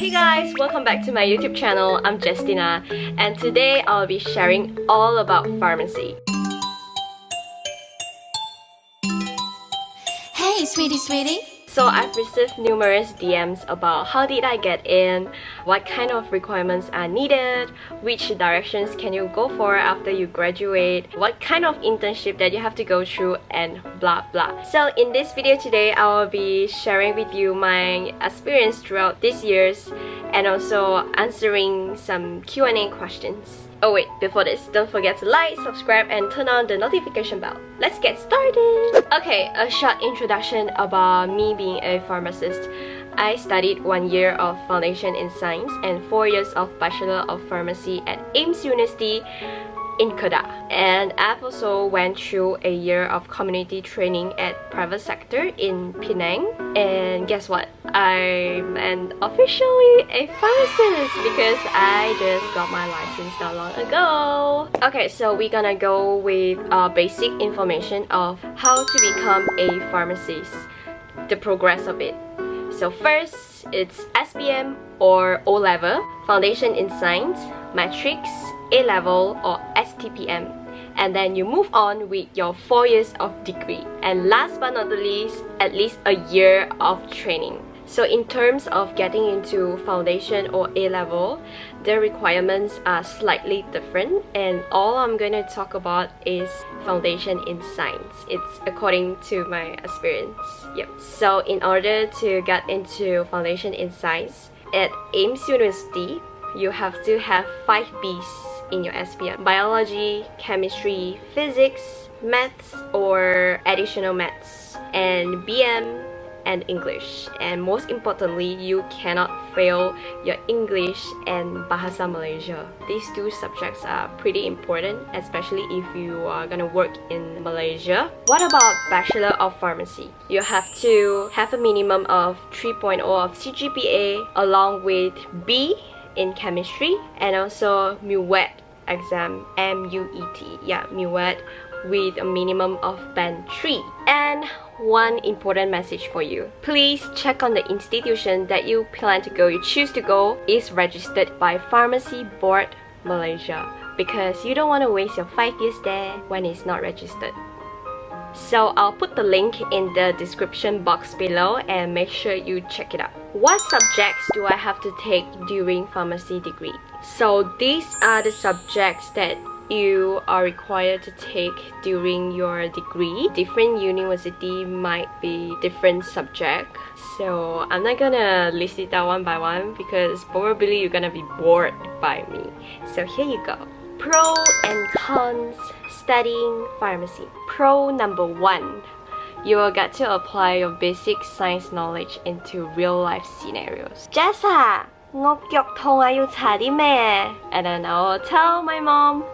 Hey guys, welcome back to my YouTube channel. I'm Justina, and today I'll be sharing all about pharmacy. Hey, sweetie. So I've received numerous DMs about how did I get in, what kind of requirements are needed, which directions can you go for after you graduate, what kind of internship that you have to go through, and blah blah. So in this video today, I will be sharing with you my experience throughout these years and also answering some Q&A questions. Oh wait, before this, don't forget to like, subscribe, and turn on the notification bell. Let's get started! Okay, a short introduction about me being a pharmacist. I studied 1 year of Foundation in Science and 4 years of Bachelor of Pharmacy at AIMS University in Kedah. And I've also went through a year of community training at private sector in Penang. And guess what? I'm officially a pharmacist because I just got my license not long ago. Okay, so we're gonna go with basic information of how to become a pharmacist, the progress of it. So first, it's SPM or O-Level, Foundation in Science, Matrix, A-Level or STPM. And then you move on with your 4 years of degree. And last but not the least, at least a year of training. So in terms of getting into Foundation or A-Level, the requirements are slightly different, and all I'm going to talk about is Foundation in Science. It's according to my experience. Yep. So in order to get into Foundation in Science at AIMS University, you have to have 5 Bs in your SPM: biology, chemistry, physics, maths or additional maths, and BM and English. And most importantly, you cannot fail your English and Bahasa Malaysia. These 2 subjects are pretty important, especially if you are gonna work in Malaysia. What about Bachelor of Pharmacy? You have to have a minimum of 3.0 of CGPA along with B in chemistry and also MUET exam, MUET, yeah, MUET, with a minimum of band 3. And one important message for you: please check on the institution that you plan to go, you choose to go, is registered by Pharmacy Board Malaysia, because you don't want to waste your 5 years there when it's not registered. So I'll put the link in the description box below and make sure you check it out. What subjects do I have to take during pharmacy degree? So these are the subjects that you are required to take during your degree. Different university might be different subject, so I'm not gonna list it out one by one because probably you're gonna be bored by me. So here you go. Pro and cons studying pharmacy. Pro number 1, you will get to apply your basic science knowledge into real life scenarios. Jessa, ngọc thông ayu chadi me. And then I will tell my mom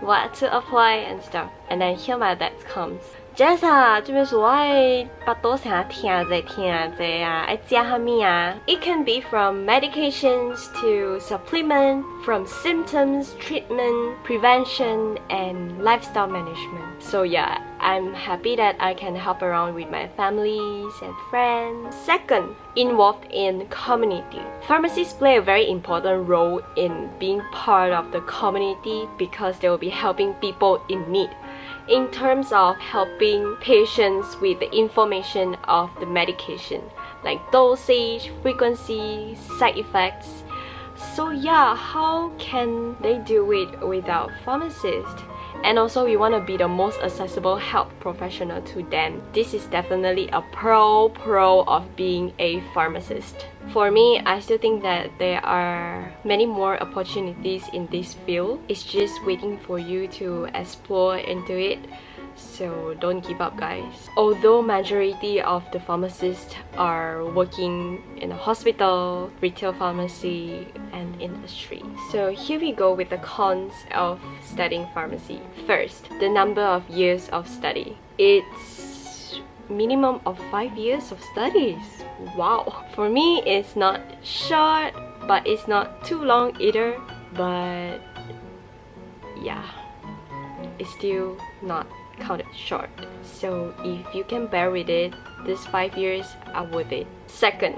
what to apply and stuff. And then here my dad comes. Jessa, 这边说爱把多想听这啊，爱加哈咪啊。It can be from medications to supplement, from symptoms, treatment, prevention, and lifestyle management. So yeah, I'm happy that I can help around with my families and friends. Second, involved in community. Pharmacists play a very important role in being part of the community because they will be helping people in need. In terms of helping patients with the information of the medication, like dosage, frequency, side effects. So yeah, how can they do it without pharmacists? And also we want to be the most accessible health professional to them. This is definitely a pro of being a pharmacist. For me, I still think that there are many more opportunities in this field. It's just waiting for you to explore into it. So don't give up, guys. Although majority of the pharmacists are working in a hospital, retail pharmacy, and industry. So here we go with the cons of studying pharmacy. First, the number of years of study. It's minimum of 5 years of studies. Wow. For me, it's not short, but it's not too long either. But yeah, it's still not counted short. So if you can bear with it, these 5 years are worth it. Second,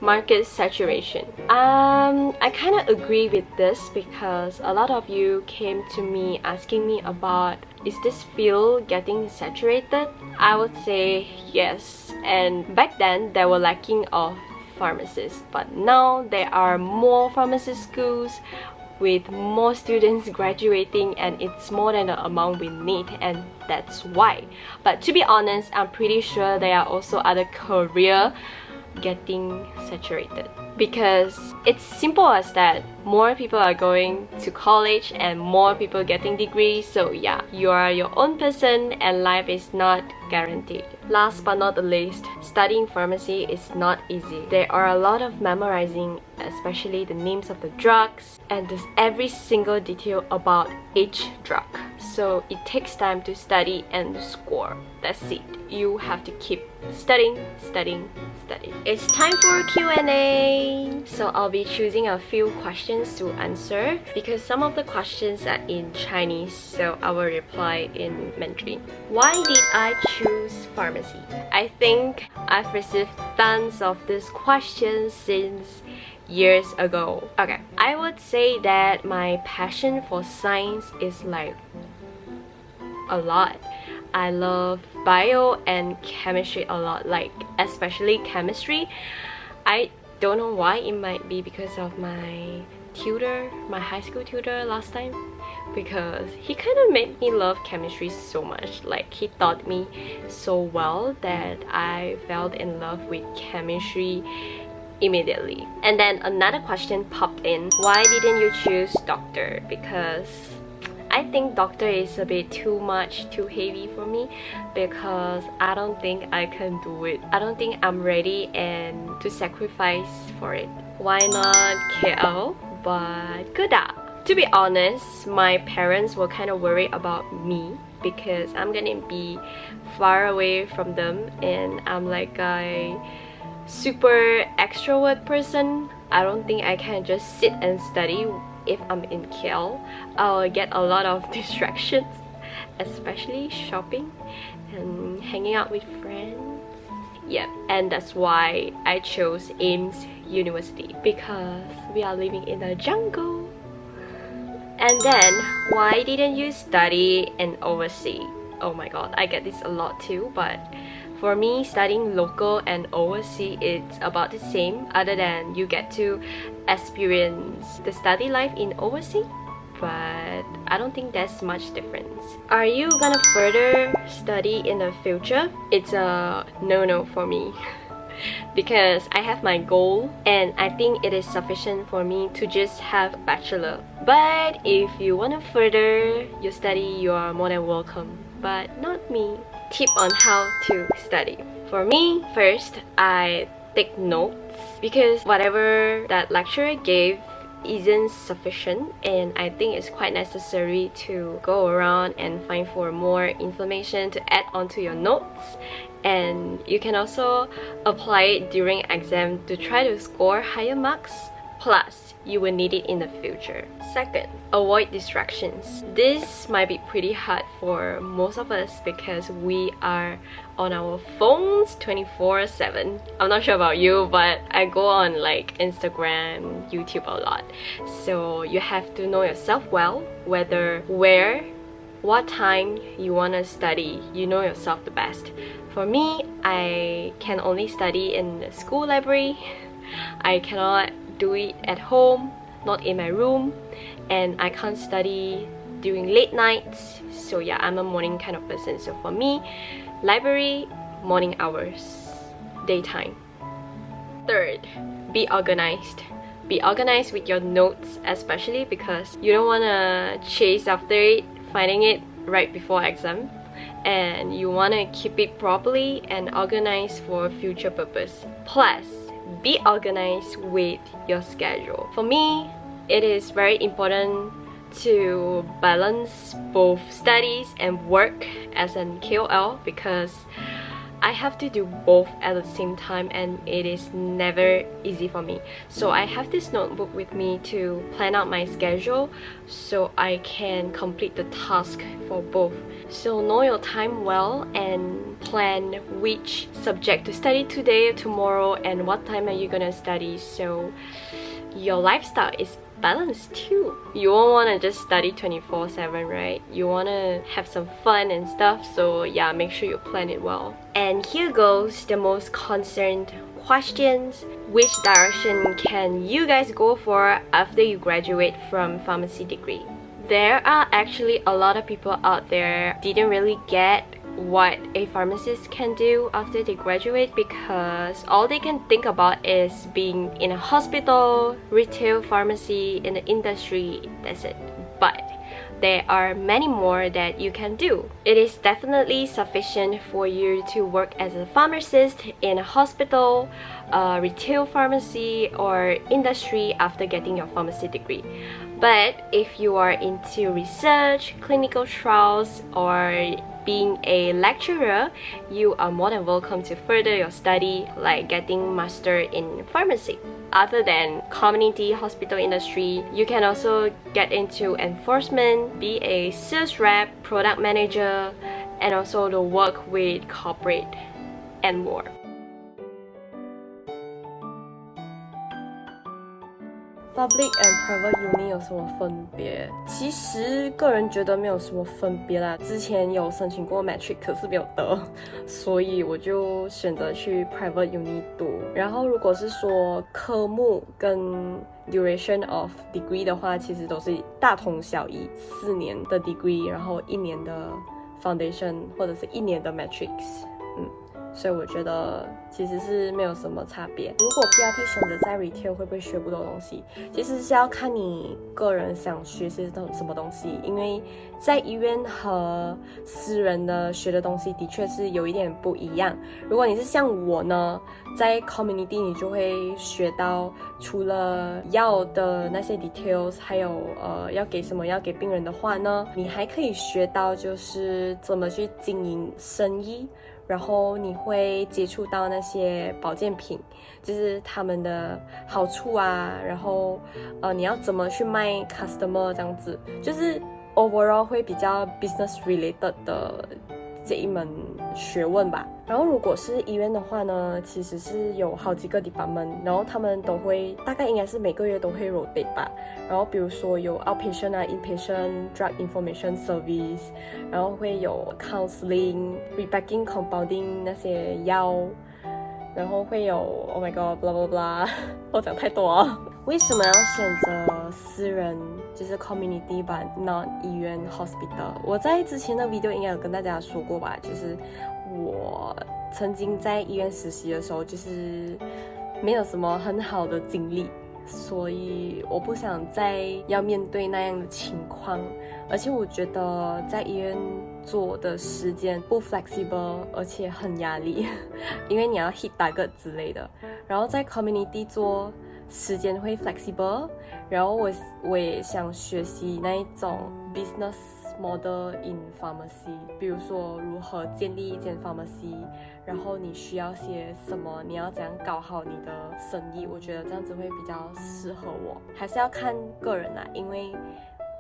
market saturation. I kind of agree with this because a lot of you came to me asking me about, is this field getting saturated? I would say yes. And back then they were lacking of pharmacists, but now there are more pharmacy schools with more students graduating, and it's more than the amount we need, and that's why. But to be honest, I'm pretty sure there are also other careers getting saturated, because it's simple as that. More people are going to college and more people getting degrees, so yeah, you are your own person and life is not guaranteed. Last but not the least, studying pharmacy is not easy. There are a lot of memorizing, especially the names of the drugs and every single detail about each drug. So it takes time to study and score. That's it. You have to keep studying. It's time for Q&A. So I'll be choosing a few questions to answer because some of the questions are in Chinese, so I will reply in Mandarin. Why did I choose pharmacy? I think I've received tons of these questions since years ago. Okay, I would say that my passion for science is like a lot. I love bio and chemistry a lot, like especially chemistry. I don't know why, it might be because of my tutor, my high school tutor last time, because he kind of made me love chemistry so much. Like he taught me so well that I fell in love with chemistry immediately. And then another question popped in, why didn't you choose doctor? Because I think doctor is a bit too heavy for me, because I don't think I can do it. I don't think I'm ready and to sacrifice for it. Why not KL? But Kedah. To be honest, my parents were kind of worried about me because I'm gonna be far away from them, and I'm like a super extrovert person. I don't think I can just sit and study. If I'm in KL, I'll get a lot of distractions, especially shopping and hanging out with friends. Yep, and that's why I chose AIMS University, because we are living in the jungle. And then, why didn't you study in overseas? Oh my god, I get this a lot too, but for me, studying local and overseas, it's about the same, other than you get to experience the study life in overseas, but I don't think there's much difference. Are you gonna further study in the future? It's a no-no for me. Because I have my goal and I think it is sufficient for me to just have a bachelor. But if you want to further your study, you are more than welcome, but not me. Tip on how to study. For me, first, I take notes, because whatever that lecturer gave isn't sufficient, and I think it's quite necessary to go around and find for more information to add onto your notes. And you can also apply it during exam to try to score higher marks. Plus, you will need it in the future. Second, avoid distractions. This might be pretty hard for most of us because we are on our phones 24/7. I'm not sure about you, but I go on like Instagram, YouTube a lot. So you have to know yourself well, where, what time you want to study. You know yourself the best. For me, I can only study in the school library. I cannot do it at home, not in my room, and I can't study during late nights. So yeah, I'm a morning kind of person. So for me, library, morning hours, daytime. Third, be organized. Be organized with your notes, especially because you don't want to chase after it, finding it right before exam, and you want to keep it properly and organized for future purpose. Plus, be organized with your schedule. For me, it is very important to balance both studies and work as an KOL, because I have to do both at the same time, and it is never easy for me. So I have this notebook with me to plan out my schedule so I can complete the task for both. So know your time well and plan which subject to study today, tomorrow, and what time are you gonna study, so your lifestyle is balanced too. You won't want to just study 24/7, right? You want to have some fun and stuff, so yeah, make sure you plan it well. And here goes the most concerned questions. Which direction can you guys go for after you graduate from pharmacy degree? There are actually a lot of people out there didn't really get what a pharmacist can do after they graduate, because all they can think about is being in a hospital, retail pharmacy, in the industry. That's it. But there are many more that you can do. It is definitely sufficient for you to work as a pharmacist in a hospital, retail pharmacy, or industry after getting your pharmacy degree. But if you are into research, clinical trials, or being a lecturer, you are more than welcome to further your study, like getting master in pharmacy. Other than community hospital industry, you can also get into enforcement, be a sales rep, product manager, and also to work with corporate and more. Public and private uni 有什么分别？其实个人觉得没有什么分别啦。之前有申请过 Matric， 可是没有得，所以我就选择去 private uni 读。然后如果是说科目跟 duration of degree 的话，其实都是大同小异，4年的 degree， 然后1年的 foundation 或者是1年的 matrix。所以我觉得其实是没有什么差别。如果 PRP 选择在 retail 会不会学不到东西，其实是要看你个人想学些什么东西，因为在医院和私人的学的东西的确是有一点不一样。如果你是像我呢，在 community 你就会学到除了药的那些 details， 还有要给什么要给病人的话呢，你还可以学到就是怎么去经营生意。然后你会接触到那些保健品，就是他们的好处啊，然后你要怎么去卖 customer 这样子，就是 overall 会比较 business related 的这一门学问吧。然后如果是医院的话呢，其实是有好几个 department， 然后他们都会大概应该是每个月都会 rotate 吧。然后比如说有 outpatient 啊 inpatient drug information service， 然后会有 counseling repacking compounding 那些药，然后会有 oh my god blah blah blah 我讲太多了。为什么要选择私人就是 community but not 医院 hospital？ 我在之前的 video 应该有跟大家说过吧，就是我曾经在医院实习的时候，就是没有什么很好的经历，所以我不想再要面对那样的情况。而且我觉得在医院做的时间不 flexible， 而且很压力，因为你要 hit target 之类的。然后在 community 做时间会 flexible， 然后我也想学习那一种 business model in pharmacy， 比如说如何建立一间 pharmacy， 然后你需要些什么，你要怎样搞好你的生意，我觉得这样子会比较适合我。还是要看个人啦，因为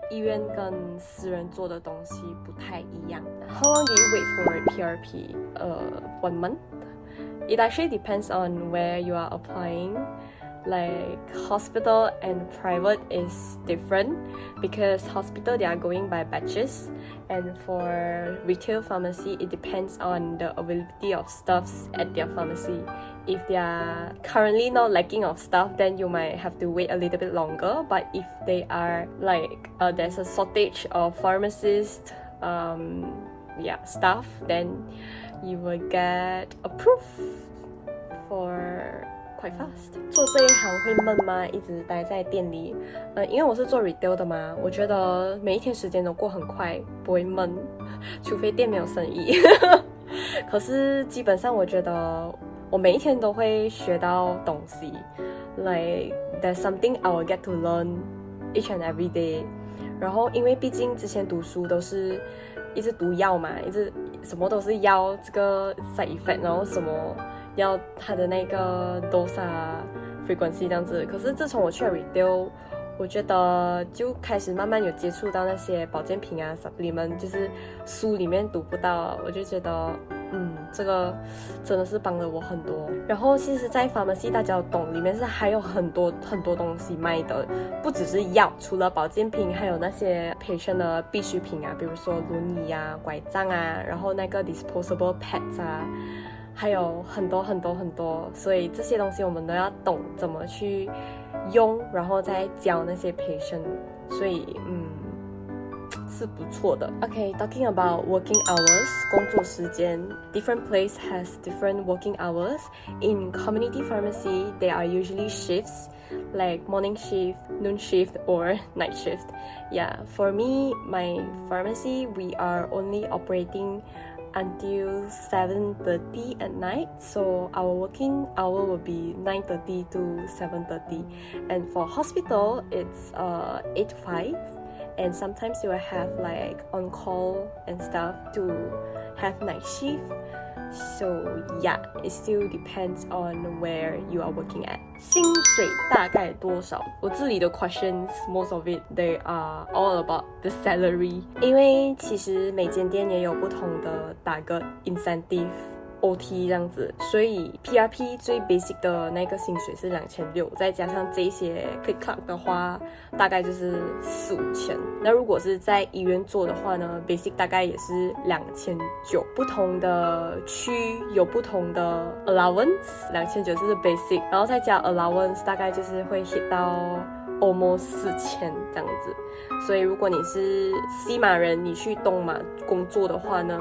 医院跟私人做的东西不太一样。How long do you wait for PRP? 1 month. It actually depends on where you are applying. Like hospital and private is different because hospital they are going by batches, and for retail pharmacy it depends on the availability of stuffs at their pharmacy. If they are currently not lacking of stuff, then you might have to wait a little bit longer. But if they are like there's a shortage of pharmacists, staff, then you will get approved for quite fast. 做这一行会闷吗？一直待在店里，因为我是做 retail 的嘛，我觉得每一天时间都过很快，不会闷，除非店没有生意。可是基本上我觉得我每一天都会学到东西 ，like there's something I will get to learn each and every day. 然后因为毕竟之前读书都是一直读药嘛，一直什么都是要这个 side effect， 然后什么要它的那个 dose 啊 frequency 这样子。可是自从我去了 retail， 我觉得就开始慢慢有接触到那些保健品啊 supplement， 就是书里面读不到，我就觉得这个真的是帮了我很多。然后其实在 pharmacy 大家都懂，里面是还有很多东西卖的，不只是药，除了保健品还有那些 patient 的必需品啊，比如说轮椅啊、拐杖啊，然后那个 disposable pads 啊，还有很多，所以这些东西我们都要懂怎么去用，然后再教那些 patient， 所以是不错的。Okay, talking about working hours, 工作时间 different place has different working hours. In community pharmacy, there are usually shifts like morning shift, noon shift, or night shift. Yeah, for me, my pharmacy, we are only operating until 7:30 at night, so our working hour will be 9:30 to 7:30. And for hospital, it's 8 to 5. And sometimes you will have like on call and stuff to have night shift. So yeah, it still depends on where you are working at. 薪水大概多少？我这里的 questions, most of it, they are all about the salary. 因为其实每间店也有不同的打个 incentive。OT 这样子，所以 PRP 最 basic 的那个薪水是2600，再加上这些 click clock 的话，大概就是4、5千。那如果是在医院做的话呢 ，basic 大概也是2900。不同的区有不同的 allowance，2900是 basic， 然后再加 allowance， 大概就是会 hit 到almost 4000这样子。所以如果你是西马人，你去东马工作的话呢，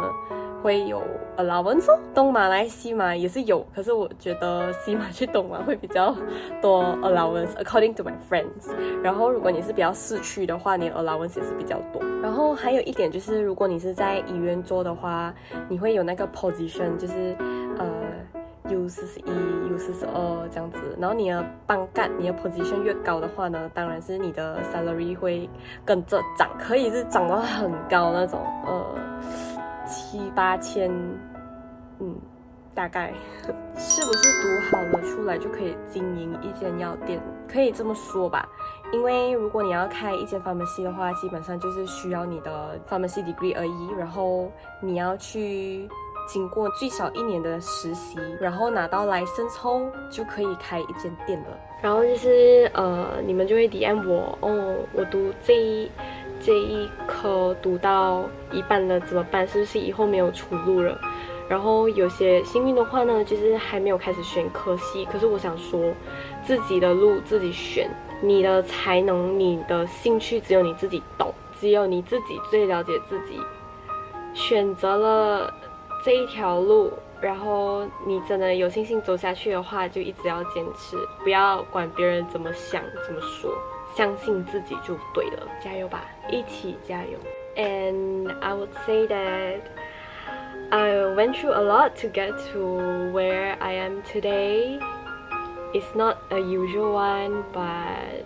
会有 allowance 哦，东马来西马也是有，可是我觉得西马去东马会比较多 allowance according to my friends。然后如果你是比较市区的话，你的 allowance 也是比较多。然后还有一点就是，如果你是在医院做的话，你会有那个 position， 就是U41、U42这样子。然后你的班干，你的 position 越高的话呢，当然是你的 salary 会跟着涨，可以是涨到很高那种，7、8千，大概是不是读好了出来就可以经营一间药店？可以这么说吧，因为如果你要开一间 pharmacy 的话，基本上就是需要你的 pharmacy degree 而已，然后你要去经过最少1年的实习，然后拿到 license 后就可以开一间店了。然后就是你们就会 DM 我我读这一科读到一半了怎么办？是不是以后没有出路了？然后有些幸运的话呢，就是还没有开始选科系。可是我想说，自己的路自己选，你的才能、你的兴趣只有你自己懂，只有你自己最了解自己。选择了这一条路，然后你真的有信心走下去的话，就一直要坚持，不要管别人怎么想、怎么说。相信自己就对了，加油吧，一起加油。And I would say that I went through a lot to get to where I am today. It's not a usual one, but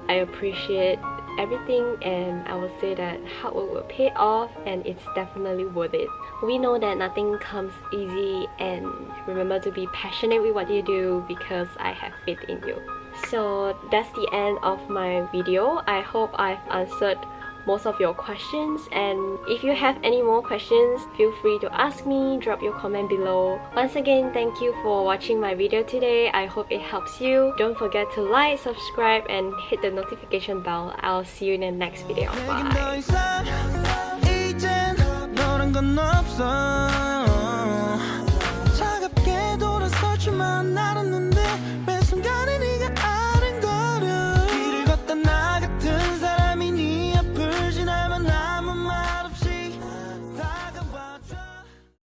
I appreciate everything, and I would say that hard work will pay off, and it's definitely worth it. We know that nothing comes easy, and remember to be passionate with what you do because I have faith in you. So that's the end of my video. I hope I've answered most of your questions, and if you have any more questions, feel free to ask me, drop your comment below. Once again, thank you for watching my video today. I hope it helps you. Don't forget to like, subscribe, and hit the notification bell. I'll see you in the next video. Bye.